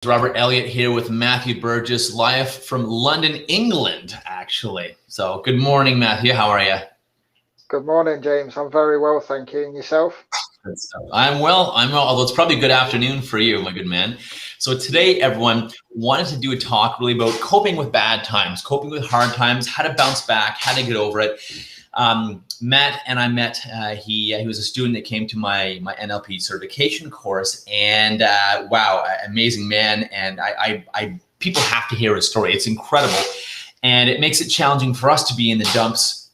Robert Elliott here with Matthew Burgess, live from London, England, actually. So good morning, Matthew. How are you? Good morning, James. I'm very well, thank you. And yourself? Good stuff. I'm well, although it's probably good afternoon for you, my good man. So today, everyone, wanted to do a talk really about coping with bad times, coping with hard times, how to bounce back, how to get over it. Matt and I met. He was a student that came to my NLP certification course, and wow, amazing man. And I people have to hear his story. It's incredible, and it makes it challenging for us to be in the dumps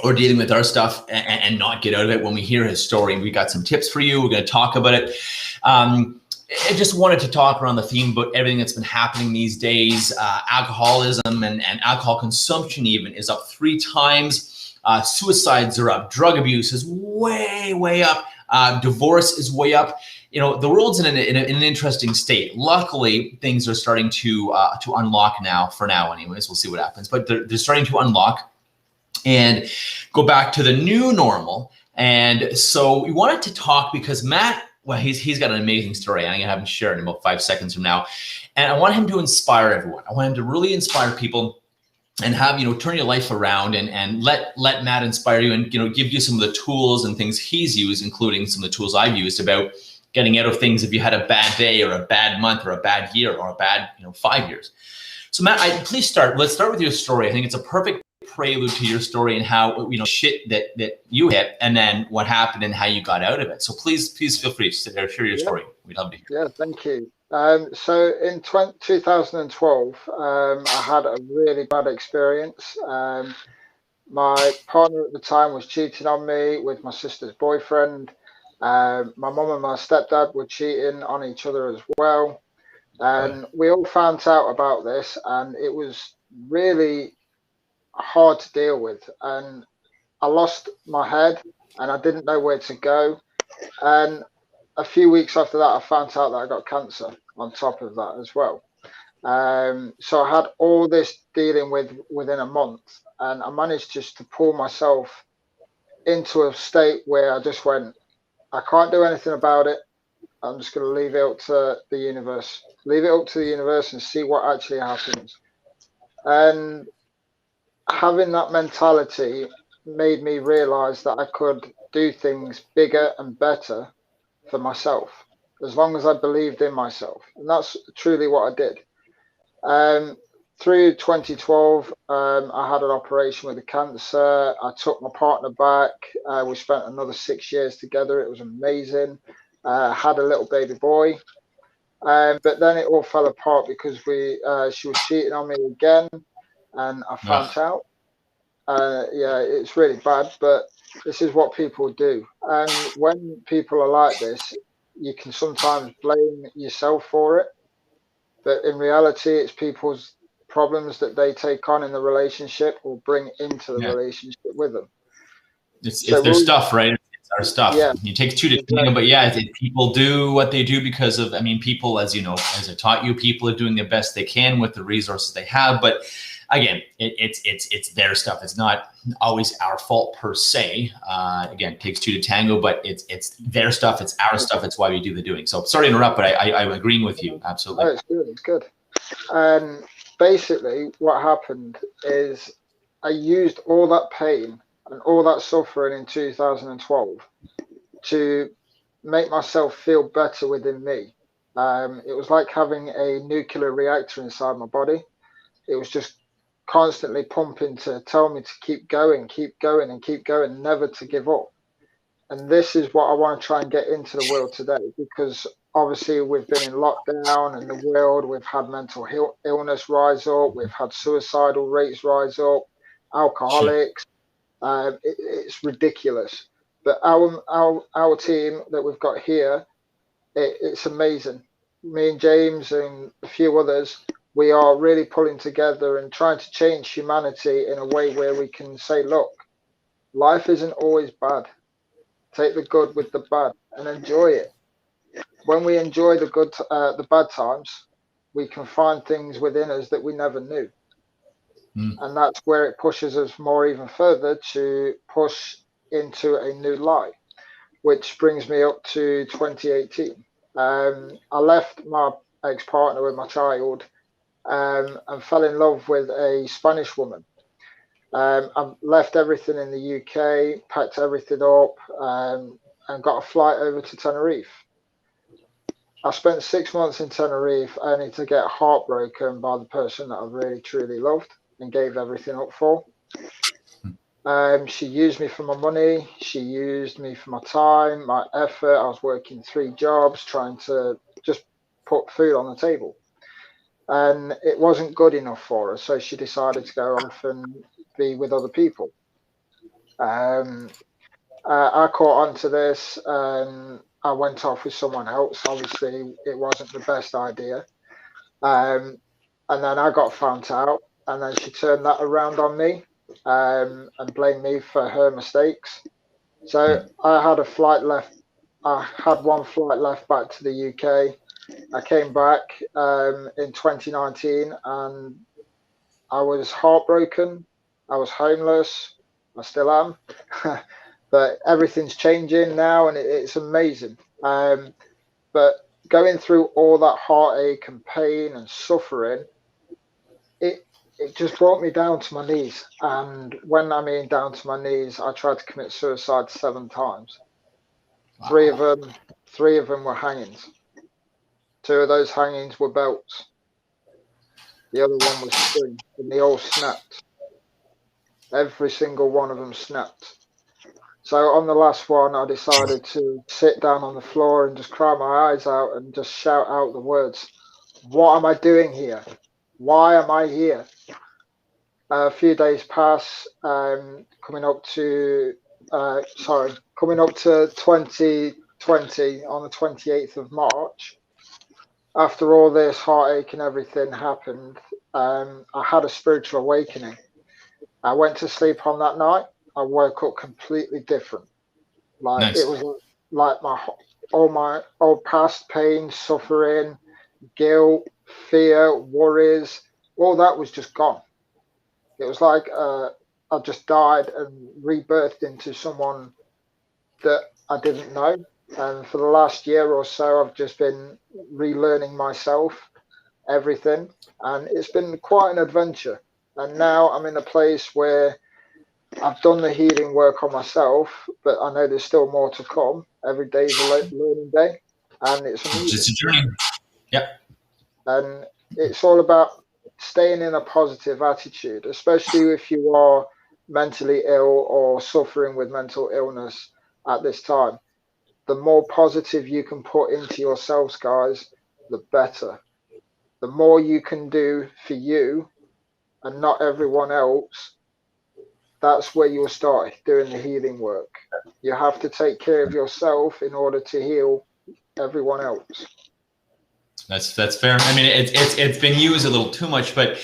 or dealing with our stuff and not get out of it. When we hear his story, we got some tips for you. We're going to talk about it. I just wanted to talk around the theme about everything that's been happening these days. Alcoholism and alcohol consumption even is up 3 times. Suicides are up. Drug abuse is way up. Divorce is way up. You know, the world's in an interesting state. Luckily, things are starting to unlock now. For now, anyways, we'll see what happens. But they're starting to unlock and go back to the new normal. And so we wanted to talk because Matt, well, he's got an amazing story. I'm gonna have him share it in about 5 seconds from now. And I want him to inspire everyone. I want him to really inspire people and have, turn your life around and let Matt inspire you and, give you some of the tools and things he's used, including some of the tools I've used about getting out of things if you had a bad day or a bad month or a bad year or a bad, 5 years. So Matt, let's start with your story. I think it's a perfect prelude to your story and how, shit that you hit and then what happened and how you got out of it. So please feel free to share your story. We'd love to hear. Yeah, thank you. So in 2012, I had a really bad experience. My partner at the time was cheating on me with my sister's boyfriend. My mum and my stepdad were cheating on each other as well. And we all found out about this, and it was really hard to deal with. And I lost my head and I didn't know where to go. And a few weeks after that, I found out that I got cancer on top of that as well. So I had all this dealing with within a month, and I managed just to pull myself into a state where I just went, I can't do anything about it. I'm just going to leave it up to the universe, and see what actually happens. And having that mentality made me realize that I could do things bigger and better for myself as long as I believed in myself. And that's truly what I did. Through 2012, I had an operation with the cancer. I took my partner back. We spent another 6 years together. It was amazing. Had a little baby boy. But then it all fell apart because she was cheating on me again. And I found out. Yeah, it's really bad, but this is what people do. And when people are like this, you can sometimes blame yourself for it. But in reality, it's people's problems that they take on in the relationship or bring into the relationship with them. It's their stuff, right? It's our stuff. Yeah, it takes 2 to tango, but yeah, people do what they do because of, people, as I taught you, people are doing the best they can with the resources they have. But again, it's their stuff. It's not always our fault per se. Again, it takes 2 to tango, but it's their stuff. It's our stuff. It's why we do the doing. So sorry to interrupt, but I'm agreeing with you. Absolutely. Oh, it's good. It's good. And basically what happened is I used all that pain and all that suffering in 2012 to make myself feel better within me. It was like having a nuclear reactor inside my body. It was just constantly pumping to tell me to keep going, and keep going, never to give up. And this is what I want to try and get into the world today, because obviously we've been in lockdown in the world. We've had mental illness rise up. We've had suicidal rates rise up, alcoholics. It's ridiculous. But our team that we've got here, it's amazing. Me and James and a few others, we are really pulling together and trying to change humanity in a way where we can say, look, life isn't always bad. Take the good with the bad and enjoy it. When we enjoy the bad times, we can find things within us that we never knew. And that's where it pushes us more even further to push into a new life, which brings me up to 2018. I left my ex-partner with my child, and fell in love with a Spanish woman. I left everything in the UK, packed everything up, and got a flight over to Tenerife. I spent 6 months in Tenerife only to get heartbroken by the person that I really truly loved and gave everything up for. She used me for my money. She used me for my time, my effort. I was working 3 jobs trying to just put food on the table. And it wasn't good enough for her. So she decided to go off and be with other people. I caught on to this. I went off with someone else. Obviously, it wasn't the best idea. And then I got found out. And then she turned that around on me, and blamed me for her mistakes. So I had a flight left. I had 1 flight left back to the UK. I came back in 2019, and I was heartbroken. I was homeless. I still am. But everything's changing now, and it's amazing. But going through all that heartache and pain and suffering, it just brought me down to my knees. And when I mean down to my knees, I tried to commit suicide 7 times. Wow. Three of them were hangings. 2 of those hangings were belts. The other one was string, and they all snapped. Every single one of them snapped. So on the last one, I decided to sit down on the floor and just cry my eyes out and just shout out the words, "What am I doing here? Why am I here?" A few days pass, coming up to 2020 on the 28th of March. After all this heartache and everything happened, I had a spiritual awakening. I went to sleep on that night. I woke up completely different. Like nice. It was like all my past pain, suffering, guilt, fear, worries, all that was just gone. It was like I just died and rebirthed into someone that I didn't know. And for the last year or so, I've just been relearning myself, everything. And it's been quite an adventure. And now I'm in a place where I've done the healing work on myself, but I know there's still more to come. Every day is a learning day. And it's amazing. It's a journey. Yep. And it's all about staying in a positive attitude, especially if you are mentally ill or suffering with mental illness at this time. The more positive you can put into yourselves, guys, the better. The more you can do for you and not everyone else, that's where you'll start doing the healing work. You have to take care of yourself in order to heal everyone else. That's fair. I mean, it's been used a little too much, but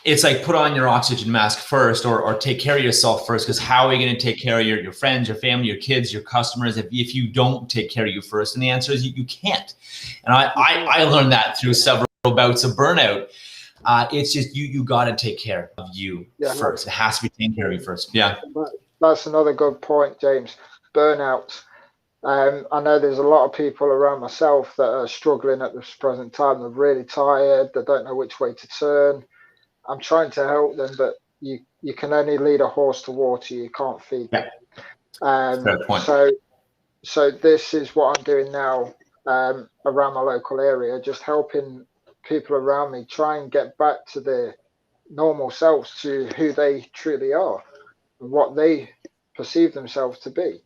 it's like put on your oxygen mask first, or take care of yourself first. Because how are you going to take care of your friends, your family, your kids, your customers if you don't take care of you first? And the answer is you can't. And I learned that through several bouts of burnout. It's just you got to take care of you first. It has to be taken care of you first. Yeah. That's another good point, James. Burnout. I know there's a lot of people around myself that are struggling at this present time. They're really tired. They don't know which way to turn. I'm trying to help them, but you can only lead a horse to water. You can't feed them. Fair point. So this is what I'm doing now around my local area, just helping people around me try and get back to their normal selves, to who they truly are and what they perceive themselves to be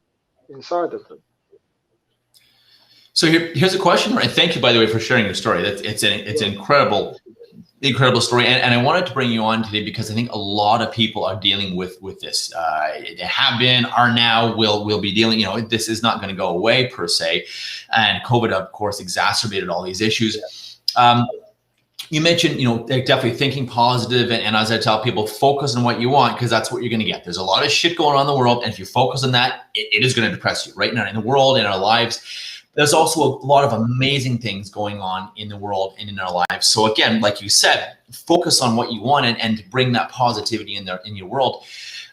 inside of them. So here's a question, right? Thank you, by the way, for sharing your story. It's an incredible story, and I wanted to bring you on today because I think a lot of people are dealing with this. They have been, are now, will be dealing. You know, this is not going to go away per se, and COVID, of course, exacerbated all these issues. You mentioned, definitely thinking positive, and as I tell people, focus on what you want, because that's what you're going to get. There's a lot of shit going on in the world, and if you focus on that, it is going to depress you right now in the world, in our lives. There's also a lot of amazing things going on in the world and in our lives. So again, like you said, focus on what you want and bring that positivity in your world.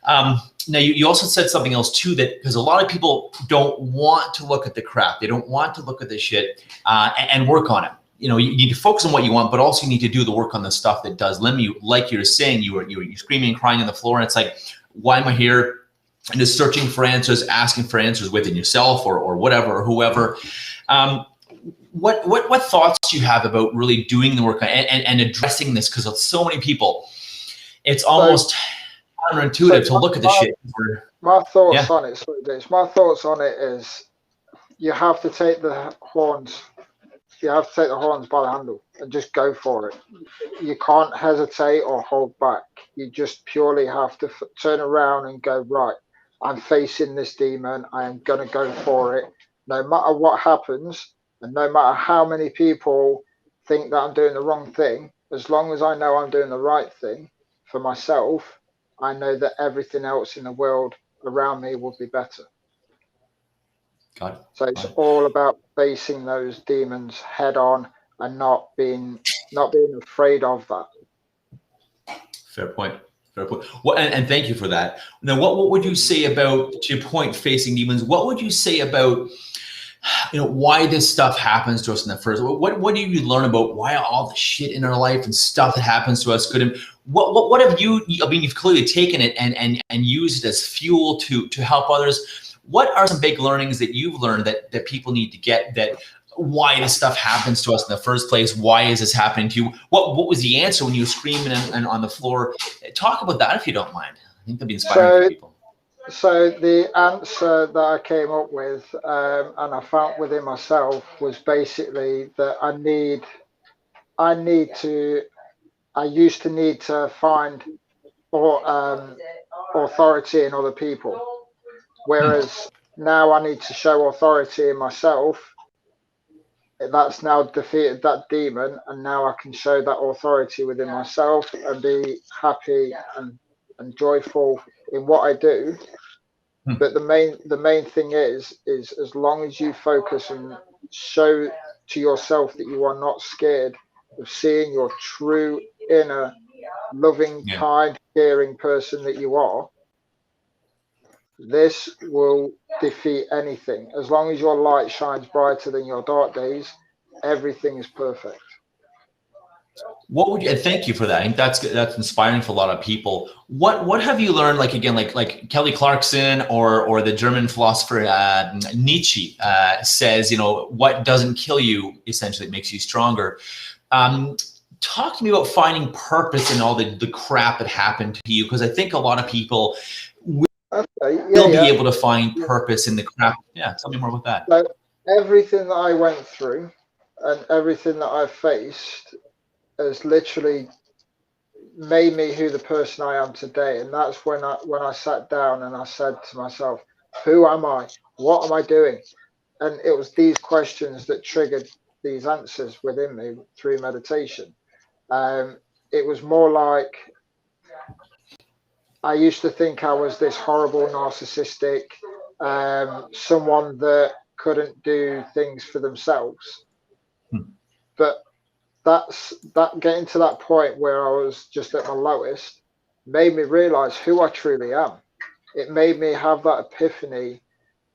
Now, you also said something else too, that because a lot of people don't want to look at the crap, they don't want to look at the shit and work on it. you need to focus on what you want, but also you need to do the work on the stuff that does limit you. Like you're saying, you're screaming and crying on the floor, and it's like, why am I here? And just searching for answers, asking for answers within yourself or whatever, or whoever. What thoughts do you have about really doing the work and addressing this? Because it's so many people, it's almost counterintuitive to look at the shit. My thoughts on it. My thoughts on it is, you have to take the horns. You have to take the horns by the handle and just go for it. You can't hesitate or hold back. You just purely have to turn around and go, right, I'm facing this demon. I am going to go for it. No matter what happens, and no matter how many people think that I'm doing the wrong thing, as long as I know I'm doing the right thing for myself, I know that everything else in the world around me will be better. Got it. So it's all about facing those demons head on and not being afraid of that. Fair point. Well, and thank you for that. Now, what would you say about, to your point, facing demons? What would you say about, why this stuff happens to us in the first? What do you learn about why all the shit in our life and stuff that happens to us good? What have you? I mean, you've clearly taken it and used it as fuel to help others. What are some big learnings that you've learned that people need to get, that why this stuff happens to us in the first place? Why is this happening to you? What was the answer when you were screaming and on the floor? Talk about that if you don't mind. I think that'd be inspiring for people. So the answer that I came up with, and I found within myself, was basically that I used to need to find authority in other people, whereas now I need to show authority in myself. That's now defeated that demon, and now I can show that authority within myself and be happy and joyful in what I do. But the main thing is as long as you focus and show to yourself that you are not scared of seeing your true inner loving, kind, caring person that you are, this will defeat anything. As long as your light shines brighter than your dark days, everything is perfect. What would you, and thank you for that. I think that's inspiring for a lot of people. What have you learned, like Kelly Clarkson or the German philosopher Nietzsche says, what doesn't kill you essentially makes you stronger. Talk to me about finding purpose in all the crap that happened to you, because I think a lot of people will be able to find purpose in the crap. Yeah, tell me more about that. So everything that I went through and everything that I faced has literally made me who the person I am today. And that's when I sat down and I said to myself, who am I? What am I doing? And it was these questions that triggered these answers within me through meditation. It was more like, I used to think I was this horrible narcissistic, someone that couldn't do things for themselves. But that getting to that point where I was just at my lowest made me realize who I truly am. It made me have that epiphany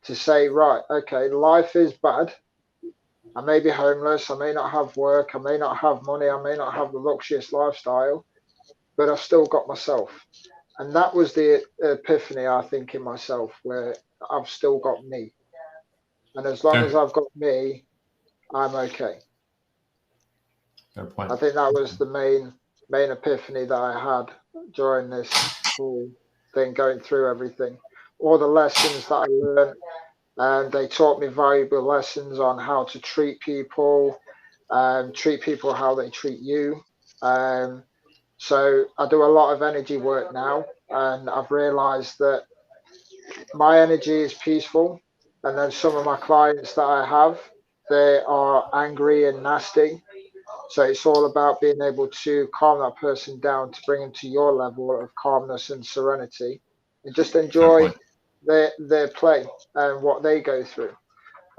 to say, right, okay, life is bad. I may be homeless, I may not have work, I may not have money, I may not have the luxurious lifestyle, but I've still got myself. And that was the epiphany, I think, in myself, where I've still got me. And as long as I've got me, I'm okay. I think that was the main epiphany that I had during this whole thing, going through everything. All the lessons that I learned, and they taught me valuable lessons on how to treat people how they treat you. So I do a lot of energy work now, and I've realized that my energy is peaceful. And then some of my clients that I have, they are angry and nasty. So it's all about being able to calm that person down, to bring them to your level of calmness and serenity, and just enjoy their play and what they go through.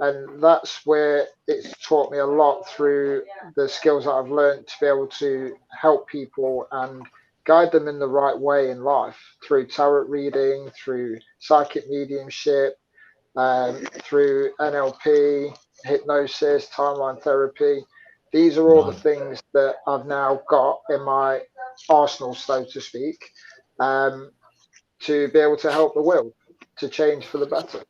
And that's where it's taught me a lot through the skills that I've learned to be able to help people and guide them in the right way in life, through tarot reading, through psychic mediumship, through NLP, hypnosis, timeline therapy. These are all the things that I've now got in my arsenal, so to speak, um, to be able to help the world to change for the better.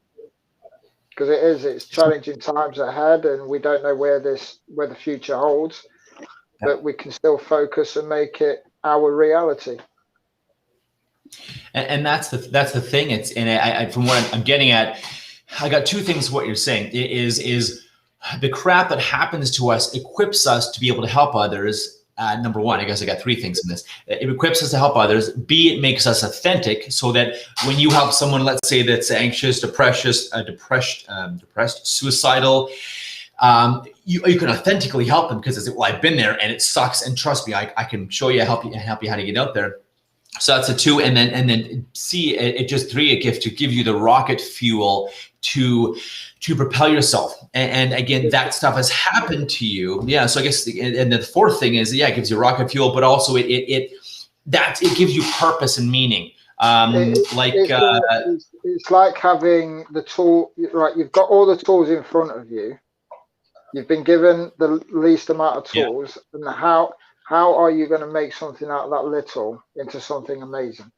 Because it's challenging times ahead, and we don't know where the future holds, but we can still focus and make it our reality. And that's the thing. It's, and I from what I'm getting at, I got two things. What you're saying is the crap that happens to us equips us to be able to help others. Number one, I guess I got three things in this. It equips us to help others. B, it makes us authentic, so that when you help someone, let's say that's anxious, depressed, suicidal, you can authentically help them, because it's, well, I've been there and it sucks, and trust me, I can show you, help you how to get out there. So that's a two, and then C, it just three, it gives to give you the rocket fuel to propel yourself. And again, that stuff has happened to you. Yeah. So I guess, and the fourth thing is, yeah, it gives you rocket fuel, but also it gives you purpose and meaning. It's like having the tool, right? You've got all the tools in front of you. You've been given the least amount of tools, and how are you going to make something out of that little into something amazing?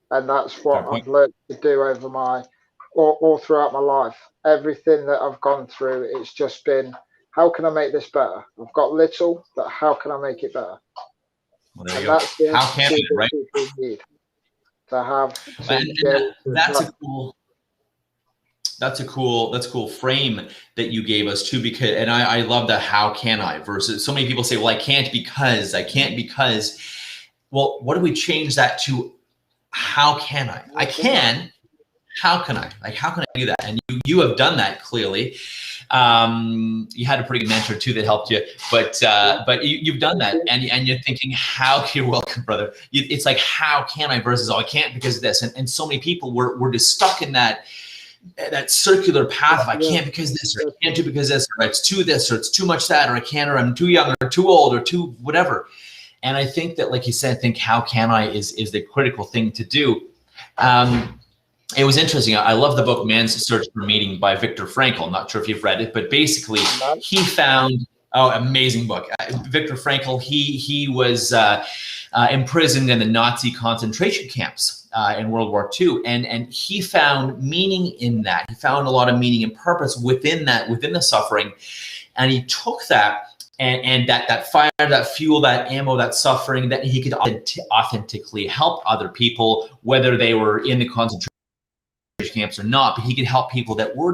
And that's what I've learned to do over all throughout my life. Everything that I've gone through, it's just been, how can I make this better? I've got little, but how can I make it better? Well, there you go. How can I, right? People need to have. That's a cool frame that you gave us too, because, and I love that how can I versus, so many people say, well, I can't because, well, what do we change that to? How can I? I can. How can I? Like, how can I do that? And you have done that clearly. You had a pretty good mentor too that helped you, but you've done that, and you're thinking, how? You're welcome, brother. It's like, how can I versus, oh, I can't because of this. And so many people we're just stuck in that circular path of, I can't because this, or I can't do because this, or it's too this, or it's too much that, or I can't, or I'm too young, or too old, or too whatever. And I think that, like you said, how can I is the critical thing to do. It was interesting. I love the book Man's Search for Meaning by Viktor Frankl. I'm not sure if you've read it, but basically he found, amazing book. Viktor Frankl, he was imprisoned in the Nazi concentration camps in World War II. And he found meaning in that. He found a lot of meaning and purpose within the suffering. And he took that and that fire, that fuel, that ammo, that suffering, that he could authentically help other people, whether they were in the concentration camps or not, but he could help people that were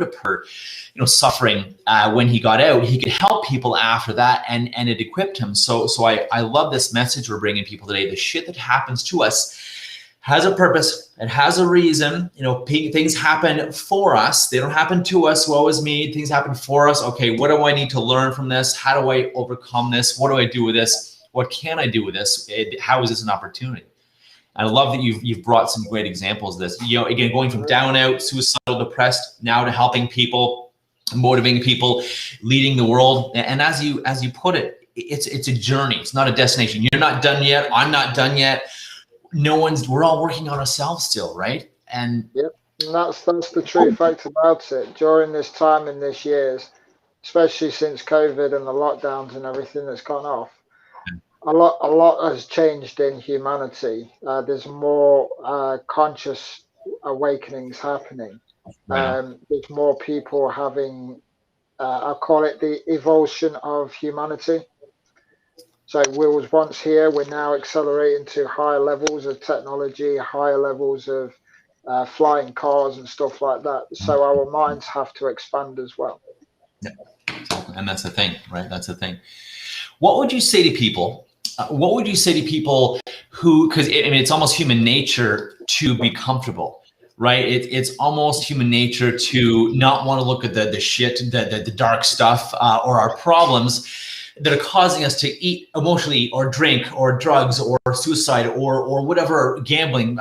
suffering when he got out. He could help people after that, and it equipped him. So I love this message we're bringing people today. The shit that happens to us has a purpose. It has a reason. Things happen for us. They don't happen to us. Woe is me. Things happen for us. Okay, what do I need to learn from this? How do I overcome this? What do I do with this? What can I do with this? How is this an opportunity? I love that you've brought some great examples of this. Again, going from down and out, suicidal, depressed, now to helping people, motivating people, leading the world. And as you put it, it's a journey. It's not a destination. You're not done yet. I'm not done yet. We're all working on ourselves still, right? And yep, and that's the true fact about it. During this time in this years, especially since COVID and the lockdowns and everything that's gone off, a lot has changed in humanity. There's more conscious awakenings happening. There's more people having, I call it the evolution of humanity. So we was once here, we're now accelerating to higher levels of technology, higher levels of flying cars and stuff like that. So our minds have to expand as well. Yeah, and that's the thing, right? That's the thing. What would you say to people? Who, because it's almost human nature to be comfortable, right? It's almost human nature to not want to look at the shit, the dark stuff, or our problems that are causing us to eat, emotionally, or drink, or drugs, or suicide, or whatever, gambling,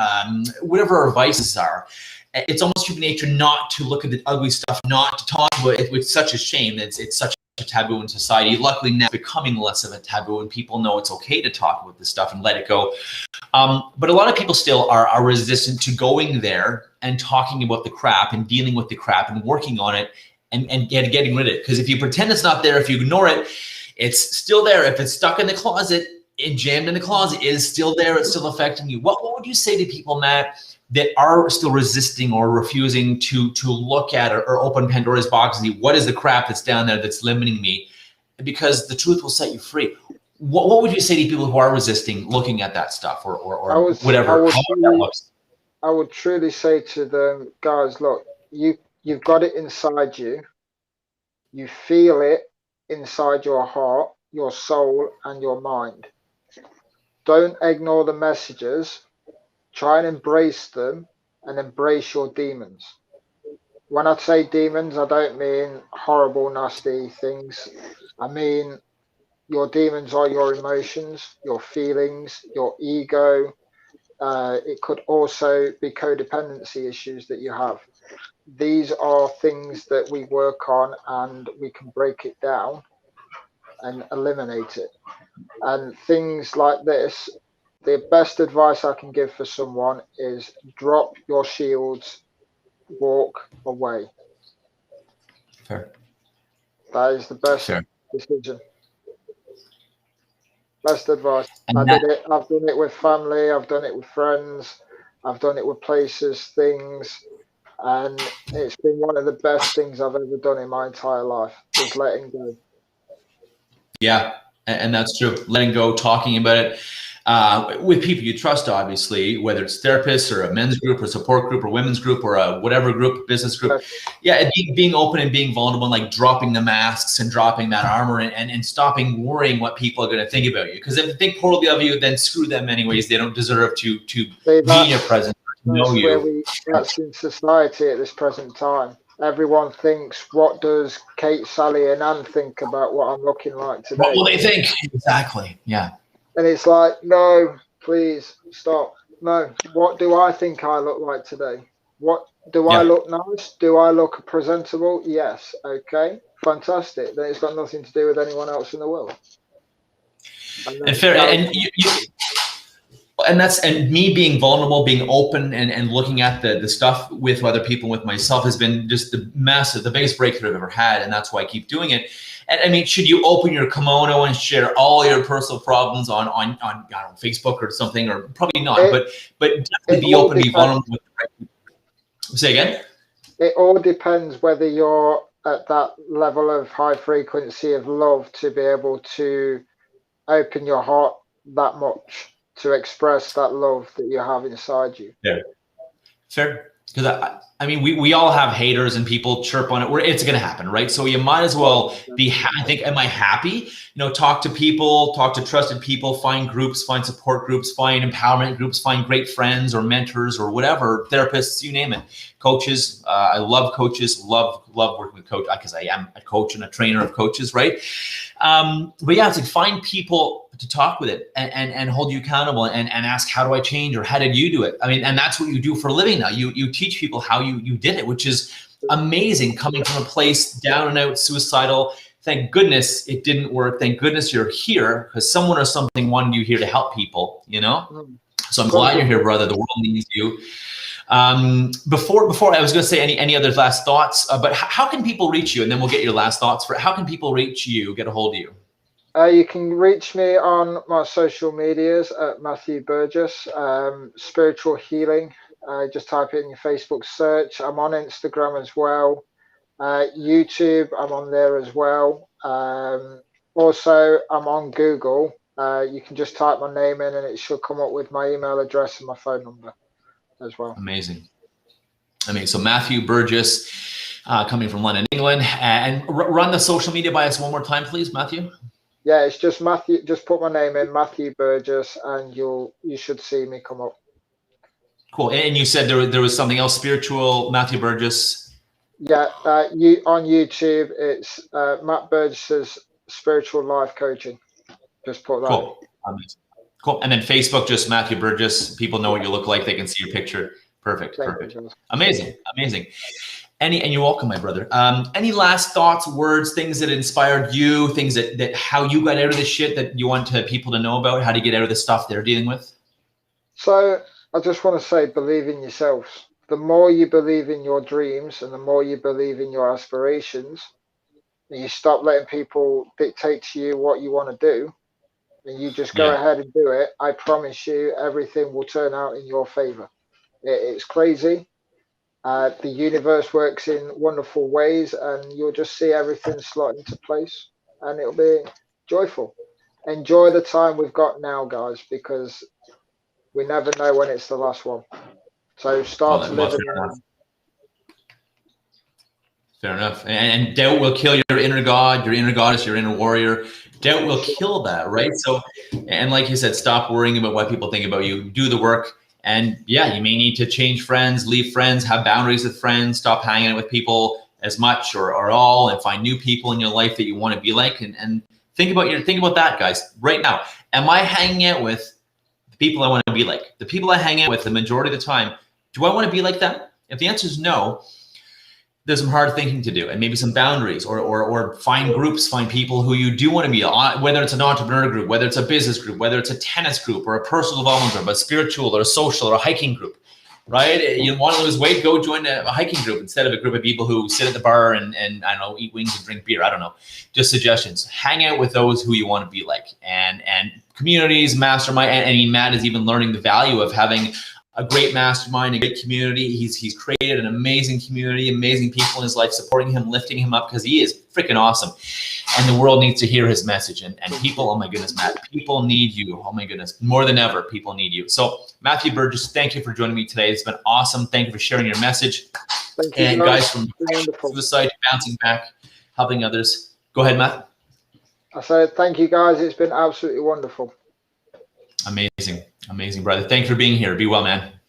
whatever our vices are. It's almost human nature not to look at the ugly stuff, not to talk about it. It's such a shame. It's such a taboo in society. Luckily now it's becoming less of a taboo, and people know it's okay to talk about this stuff and let it go. But a lot of people still are resistant to going there and talking about the crap and dealing with the crap and working on it and getting rid of it. Because if you pretend it's not there, if you ignore it, it's still there. If it's stuck in the closet, it jammed in the closet, it is still there. It's still affecting you. What would you say to people, Matt, that are still resisting or refusing to look at or open Pandora's box and see what is the crap that's down there that's limiting me? Because the truth will set you free. What would you say to people who are resisting looking at that stuff or whatever, however that looks? I would truly say to them, guys, look, you've got it inside you. You feel it inside your heart, your soul, and your mind. Don't ignore the messages. Try and embrace them and embrace your demons. When I say demons, I don't mean horrible, nasty things. I mean, your demons are your emotions, your feelings, your ego. It could also be codependency issues that you have. These are things that we work on, and we can break it down and eliminate it. And things like this, the best advice I can give for someone is drop your shields, walk away. Fair. That is the best decision. Best advice. I've done it with family, I've done it with friends, I've done it with places, things, and it's been one of the best things I've ever done in my entire life, just letting go. Yeah, and that's true. Letting go, talking about it with people you trust, obviously, whether it's therapists or a men's group or support group or women's group or a whatever group, business group. Yeah, being open and being vulnerable and like dropping the masks and dropping that armor and stopping worrying what people are going to think about you. Because if they think poorly of you, then screw them anyways. They don't deserve to be in your presence, to know you. That's in society at this present time. Everyone thinks, what does Kate, Sally, and Anne think about what I'm looking like today? What will they think? Exactly. Yeah. And it's like, no, please stop. No, what do I think I look like today? What do I look nice? Do I look presentable? Yes. Okay, fantastic. Then it's got nothing to do with anyone else in the world. And fair. And me being vulnerable, being open, and looking at the stuff with other people, with myself, has been just the biggest breakthrough I've ever had, and that's why I keep doing it. And I mean, should you open your kimono and share all your personal problems on I don't know, Facebook or something, or probably not, but definitely be open, be vulnerable with the right people. Say again? It all depends whether you're at that level of high frequency of love to be able to open your heart that much to express that love that you have inside you. Yeah. Fair. Because I mean, we all have haters and people chirp on it. It's going to happen, right? So you might as well be. I think, am I happy? Talk to people, talk to trusted people, find groups, find support groups, find empowerment groups, find great friends or mentors or whatever, therapists, you name it, coaches. I love coaches. Love working with coaches because I am a coach and a trainer of coaches, right? But yeah, it's like find people to talk with it and hold you accountable and ask, how do I change, or how did you do it? I mean, and that's what you do for a living now. You teach people how you did it, which is amazing, coming from a place down and out, suicidal. Thank goodness it didn't work. Thank goodness you're here, because someone or something wanted you here to help people, So I'm glad you're here, brother. The world needs you. Before I was going to say any other last thoughts, but how can people reach you? And then we'll get your last thoughts. How can people reach you, get a hold of you? You can reach me on my social medias at Matthew Burgess, spiritual healing. Just type it in your Facebook search. I'm on Instagram as well. YouTube, I'm on there as well. Also, I'm on Google. You can just type my name in and it should come up with my email address and my phone number as well. Amazing. So Matthew Burgess, coming from London, England. And run the social media by us one more time, please, Matthew. Yeah, it's just Matthew. Just put my name in, Matthew Burgess, and you should see me come up. Cool. And you said there was something else, spiritual Matthew Burgess. Yeah, on YouTube, it's Matt Burgess's Spiritual Life Coaching. Just put that. Cool. Amazing. Cool. And then Facebook, just Matthew Burgess. People know what you look like. They can see your picture. Perfect. Amazing. And you're welcome, my brother. Any last thoughts, words, things that inspired you, things that how you got out of this shit that you want people to know about, how to get out of the stuff they're dealing with? So I just want to say, believe in yourselves. The more you believe in your dreams and the more you believe in your aspirations, and you stop letting people dictate to you what you want to do, and you just go Yeah. ahead and do it, I promise you everything will turn out in your favor. It's crazy. The universe works in wonderful ways, and you'll just see everything slot into place, and it'll be joyful. Enjoy the time we've got now, guys, because we never know when it's the last one. So Well, start well, living fair in enough. them. Fair enough. And doubt will kill your inner god, your inner goddess, your inner warrior. Doubt will Sure. kill that, right? So, and like you said, stop worrying about what people think about you. Do the work. And yeah, you may need to change friends, leave friends, have boundaries with friends, stop hanging out with people as much or all, and find new people in your life that you want to be like. And think about that, guys, right now. Am I hanging out with the people I want to be like? The people I hang out with the majority of the time, do I want to be like them? If the answer is no, there's some hard thinking to do, and maybe some boundaries, or find groups, find people who you do want to be, whether it's an entrepreneur group, whether it's a business group, whether it's a tennis group or a personal development group, a spiritual or a social or a hiking group, right? You want to lose weight, go join a hiking group instead of a group of people who sit at the bar and I don't know, eat wings and drink beer. I don't know, just suggestions. Hang out with those who you want to be like, and communities, mastermind, and Matt is even learning the value of having a great mastermind, a great community. He's created an amazing community, amazing people in his life supporting him, lifting him up, because he is freaking awesome. And the world needs to hear his message. And people, oh my goodness, Matt, people need you. Oh my goodness, more than ever, people need you. So Matthew Burgess, thank you for joining me today. It's been awesome. Thank you for sharing your message. Thank you, And guys, from wonderful. suicide, bouncing back, helping others. Go ahead, Matt. I said thank you, guys. It's been absolutely wonderful. Amazing, amazing, brother. Thank you for being here. Be well, man.